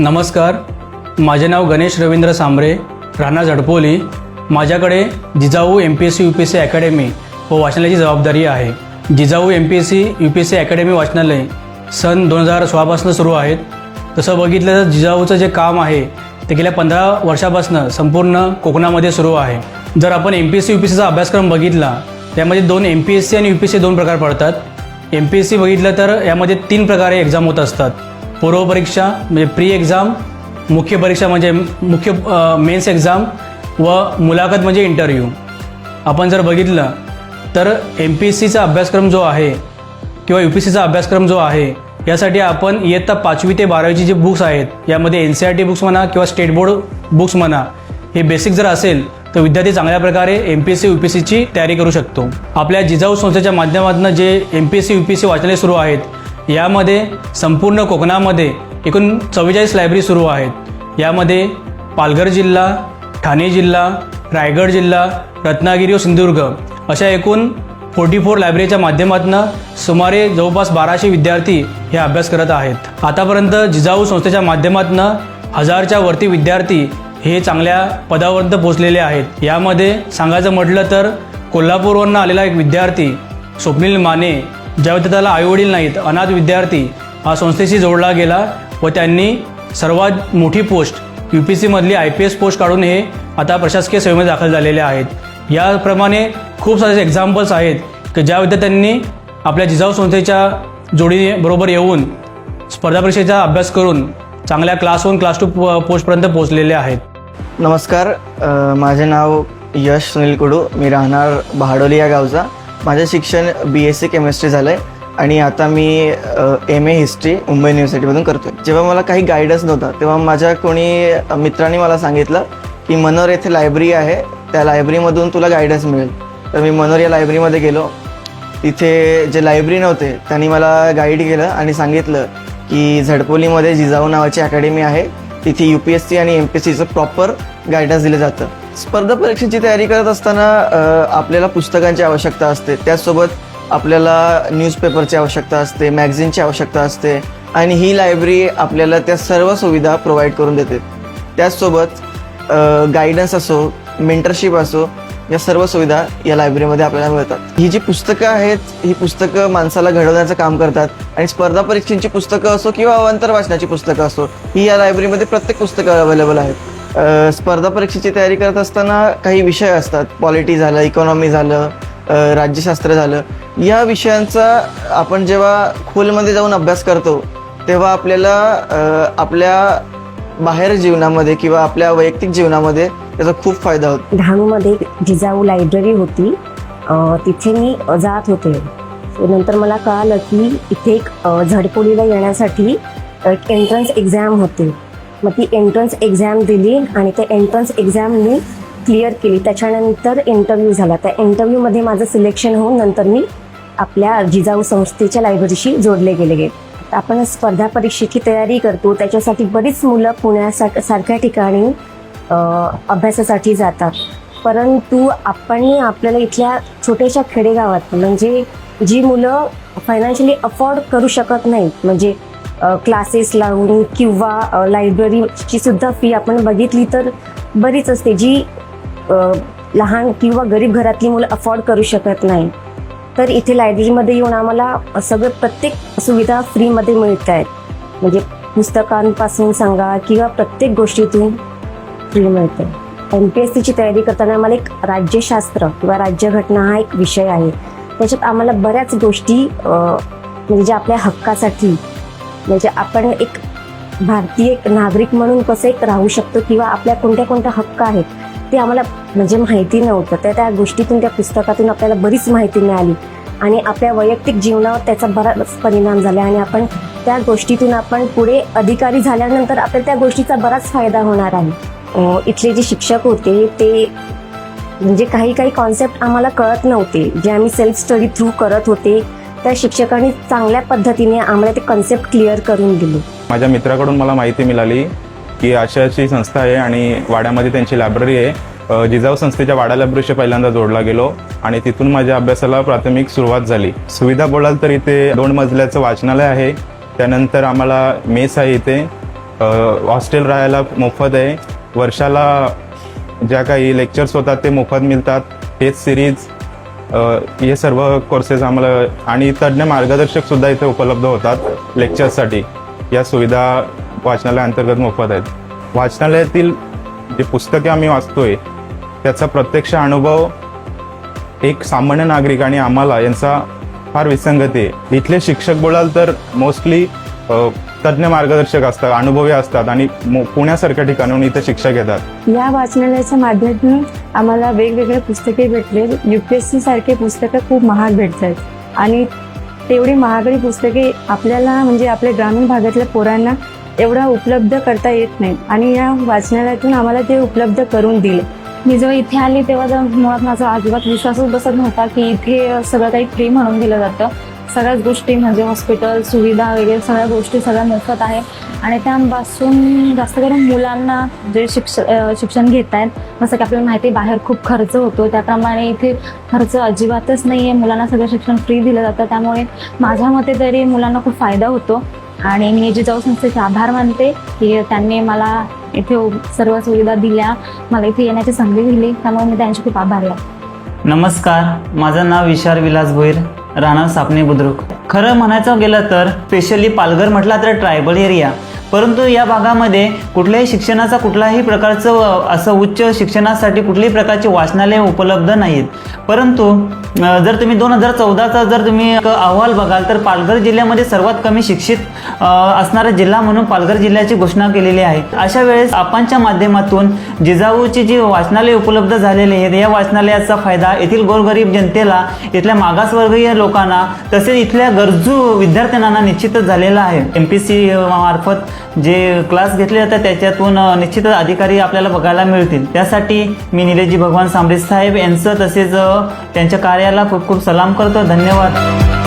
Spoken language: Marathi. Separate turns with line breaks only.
नमस्कार, माझे नाव गणेश रवींद्र सांबरे, राहणार झडपोली. माझ्याकडे जिजाऊ MPSC UPSC अकॅडमी व वाचनालयाची जबाबदारी आहे. जिजाऊ MPSC UPSC अकॅडमी वाचनालय सन 2016पासून सुरू आहेत. तसं बघितलं तर जिजाऊचं जे काम आहे ते गेल्या 15 वर्षापासून संपूर्ण कोकणामध्ये सुरू आहे. जर आपण MPSC UPSCचा अभ्यासक्रम बघितला त्यामध्ये दोन MPSC आणि UPSC दोन प्रकार पडतात. MPSC बघितलं तर यामध्ये 3 प्रकारे एक्झाम होत असतात. पूर्वपरीक्षा म्हणजे प्री एक्झाम, मुख्य परीक्षा म्हणजे मुख्य मेन्स एक्झाम व मुलाखत म्हणजे इंटरव्ह्यू. आपण जर बघितलं तर MPSCचा अभ्यासक्रम जो आहे किंवा UPSCचा अभ्यासक्रम जो आहे यासाठी आपण इयत्ता 5वी ते 12वीची जी बुक्स आहेत यामध्ये NCERT बुक्स म्हणा किंवा स्टेट बोर्ड बुक्स म्हणा, हे बेसिक जर असेल तर विद्यार्थी चांगल्या प्रकारे MPSC UPSCची तयारी करू शकतो. आपल्या जिजाऊ संस्थेच्या माध्यमातून जे MPSC UPSC वाचनालय सुरू आहेत यामध्ये संपूर्ण कोकणामध्ये एकूण 44 लायब्ररी सुरू आहेत. यामध्ये पालघर जिल्हा, ठाणे जिल्हा, रायगड जिल्हा, रत्नागिरी व सिंधुदुर्ग अशा एकूण 44 लायब्ररीच्या माध्यमातून सुमारे जवळपास 1200 विद्यार्थी हे अभ्यास करत आहेत. आतापर्यंत जिजाऊ संस्थेच्या माध्यमातून 1000च्या वरती विद्यार्थी हे चांगल्या पदापर्यंत पोहोचलेले आहेत. यामध्ये सांगायचं म्हटलं तर कोल्हापूरवरून आलेला एक विद्यार्थी स्वप्नील माने, ज्या विद्यार्थ्याला आईवडील नाहीत, अनाथ विद्यार्थी हा संस्थेशी जोडला गेला व त्यांनी सर्वात मोठी पोस्ट UPSCमधली IPS पोस्ट काढून हे आता प्रशासकीय सेवेमध्ये दाखल झालेले आहेत. याप्रमाणे खूप सारे एक्झाम्पल्स आहेत की ज्या विद्यार्थ्यांनी आपल्या जिजाऊ संस्थेच्या जोडीबरोबर येऊन स्पर्धा परीक्षेचा अभ्यास करून चांगल्या क्लास 1 क्लास 2 पोस्टपर्यंत पोहोचलेले आहेत.
नमस्कार, माझे नाव यश सुनील कुडू. मी राहणार बहाडोली या गावचा. माझं शिक्षण BSc केमिस्ट्री झालं आहे आणि आता मी MA हिस्ट्री मुंबई युनिव्हर्सिटीमधून करतो आहे. जेव्हा मला काही गायडन्स नव्हता तेव्हा माझ्या कोणी मित्रांनी मला सांगितलं की मनोर येथे लायब्ररी आहे, त्या लायब्ररीमधून तुला गायडन्स मिळेल. तर मी मनोर या लायब्ररीमध्ये गेलो. तिथे जे लायब्ररी नव्हते त्यांनी मला गाईड केलं आणि सांगितलं की झडपोलीमध्ये जिजाऊ नावाची अकॅडमी आहे, तिथे UPSC आणि MPSCचं प्रॉपर गायडन्स दिलं जातं. स्पर्धा परीक्षेची तयारी करत असताना आपल्याला पुस्तकांची आवश्यकता असते, त्याचसोबत आपल्याला न्यूजपेपरची आवश्यकता असते, मॅगझिनची आवश्यकता असते आणि ही लायब्ररी आपल्याला त्या सर्व सुविधा प्रोव्हाइड करून देते. त्याचसोबत गायडन्स असो, मेंटरशिप असो, या सर्व सुविधा या लायब्ररीमध्ये आपल्याला मिळतात. ही जी पुस्तकं आहेत ही पुस्तकं माणसाला घडवण्याचं काम करतात आणि स्पर्धा परीक्षांची पुस्तकं असो किंवा अवांतर वाचनाची पुस्तकं असो, ही या लायब्ररीमध्ये प्रत्येक पुस्तकं अवेलेबल आहेत. स्पर्धा परीक्षेची तयारी करत असताना काही विषय असतात, पॉलिटी झालं, इकॉनॉमी झालं, राज्यशास्त्र झालं. या विषयांचा आपण जेव्हा खोलमध्ये जाऊन अभ्यास करतो तेव्हा आपल्याला आपल्या बाहेर जीवनामध्ये किंवा आपल्या वैयक्तिक जीवनामध्ये त्याचा खूप फायदा होतो.
डहाणूमध्ये जिजाऊ लायब्ररी होती, तिथे मी जात होते. नंतर मला कळालं की इथे एक झडपोलीला येण्यासाठी एक एंट्रन्स एक्झाम होते. मग ती एंट्रन्स एक्झाम दिली आणि त्या एंट्रन्स एक्झाम मी क्लिअर केली. त्याच्यानंतर इंटरव्ह्यू झाला. त्या इंटरव्ह्यूमध्ये माझं सिलेक्शन होऊन नंतर मी आपल्या जिजाऊ संस्थेच्या लायब्ररीशी जोडले गेले. आपण स्पर्धा परीक्षेची तयारी करतो, त्याच्यासाठी बरीच मुलं पुण्यासारख्या ठिकाणी अभ्यासासाठी जातात. परंतु आपल्याला इथल्या छोट्याशा खेडेगावात म्हणजे जी मुलं फायनान्शियली अफोर्ड करू शकत नाहीत, म्हणजे क्लासेस लावून किंवा लायब्ररीची सुद्धा फी आपण बघितली तर बरीच असते, जी लहान किंवा गरीब घरातली मुलं अफोर्ड करू शकत नाही. तर इथे लायब्ररीमध्ये येऊन आम्हाला सगळं प्रत्येक सुविधा फ्रीमध्ये मिळत आहेत. म्हणजे पुस्तकांपासून सांगा किंवा प्रत्येक गोष्टीतून फ्री मिळते. MPSCची तयारी करताना आम्हाला एक राज्यशास्त्र किंवा राज्यघटना हा एक विषय आहे. त्याच्यात आम्हाला बऱ्याच गोष्टी म्हणजे आपल्या हक्कासाठी, म्हणजे आपण एक भारतीय नागरिक म्हणून कसं एक राहू शकतो किंवा आपल्या कोणत्या हक्क आहेत ते आम्हाला म्हणजे माहिती नव्हतं. त्या गोष्टीतून, त्या पुस्तकातून आपल्याला बरीच माहिती मिळाली आणि आपल्या वैयक्तिक जीवनावर त्याचा बराच परिणाम झाला आणि आपण त्या गोष्टीतून आपण पुढे अधिकारी झाल्यानंतर आपल्याला त्या गोष्टीचा बराच फायदा होणार आहे. इथले जे शिक्षक होते ते म्हणजे काही कॉन्सेप्ट आम्हाला कळत नव्हते, जे आम्ही सेल्फ स्टडी थ्रू करत होते. त्या शिक्षकांनी चांगल्या पद्धतीने आम्हाला ते कॉन्सेप्ट क्लिअर करून दिले.
माझ्या मित्राकडून मला माहिती मिळाली की अशी संस्था आहे आणि वाड्यामध्ये त्यांची लायब्ररी आहे. जिजाऊ संस्थेच्या वाडा लायब्ररीशी पहिल्यांदा जोडला गेलो आणि तिथून माझ्या अभ्यासाला प्राथमिक सुरुवात झाली. सुविधा बोलाल तर इथे 2 मजल्याचं वाचनालय आहे, त्यानंतर आम्हाला मेस आहे इथे, हॉस्टेल राहायला मोफत आहे, वर्षाला ज्या काही लेक्चर्स होतात ते मोफत मिळतात, टेस्ट सिरीज हे सर्व कोर्सेस आम्हाला आणि तज्ज्ञ मार्गदर्शकसुद्धा इथे उपलब्ध होतात लेक्चर्ससाठी. या सुविधा वाचनालयाअंतर्गत मोफत आहेत. वाचनालयातील जे पुस्तके आम्ही वाचतोय त्याचा प्रत्यक्ष अनुभव एक सामान्य नागरिक आणि आम्हाला यांचा फार विसंगती आहे. इथले शिक्षक बोलाल तर मोस्टली तज्ज्ञ मार्गदर्शक असतात, अनुभवी असतात आणि पुण्यासारख्या ठिकाणाहून इथे शिक्षक येतात.
या वाचनालयाच्या माध्यमातून आम्हाला वेगवेगळे पुस्तके भेटले. UPSC सारखे पुस्तकं खूप महाग भेटतात आणि तेवढी महागडी पुस्तके आपल्याला म्हणजे आपल्या ग्रामीण भागातल्या पोरांना एवढा उपलब्ध करता येत नाही आणि या वाचनालयातून आम्हाला ते उपलब्ध करून दिले.
मी जेव्हा इथे आली तेव्हा तर मुळात माझा अजिबात विश्वासच बसत नव्हता की इथे सगळं काही फ्री म्हणून दिलं जातं. सगळ्याच गोष्टी म्हणजे हॉस्पिटल सुविधा वगैरे सगळ्या गोष्टी सगळ्या मोफत आहेत आणि त्यापासून जास्त करून मुलांना जे शिक्षण घेत आहेत, जसं की आपल्याला माहिती आहे बाहेर खूप खर्च होतो त्याप्रमाणे इथे खर्च अजिबातच नाही आहे. मुलांना सगळं शिक्षण फ्री दिलं जातं, त्यामुळे माझ्या मते तरी मुलांना खूप फायदा होतो आणि मी जिजाऊ संस्थेचे आभार मानते की त्यांनी मला इथे सर्व सुविधा दिल्या, मला इथे येण्याची संधी दिली, त्यामुळे मी त्यांचे खूप आभारी आहे.
नमस्कार, माझं नाव विशाल विलास भोईर, राहणार सापणे बुद्रुक. खरं म्हणायचं गेलं तर स्पेशली पालघर म्हटला तर ट्रायबल एरिया, परंतु या भागामध्ये कुठल्याही शिक्षणाचा कुठल्याही प्रकारचं असं उच्च शिक्षणासाठी कुठल्याही प्रकारचे वाचनालय उपलब्ध नाहीत. परंतु जर तुम्ही 2014चा जर तुम्ही अहवाल बघाल तर पालघर जिल्ह्यामध्ये सर्वात कमी शिक्षित असणारा जिल्हा म्हणून पालघर जिल्ह्याची घोषणा केलेली आहे. अशा वेळेस आपणच्या माध्यमातून जिजाऊची जी वाचनालय उपलब्ध झालेली आहेत या वाचनालयाचा फायदा येथील गोरगरीब जनतेला, इथल्या मागासवर्गीय लोकांना तसेच इथल्या गरजू विद्यार्थ्यांना निश्चितच झालेला आहे. MPSC मार्फत जे क्लास घेतले जातात त्याच्यातून निश्चितच अधिकारी आपल्याला बघायला मिळतील. त्यासाठी मी निलेशजी भगवान सांबरे साहेब यांचं तसेच त्यांच्या कार्याला खूप खूप सलाम करतो. धन्यवाद.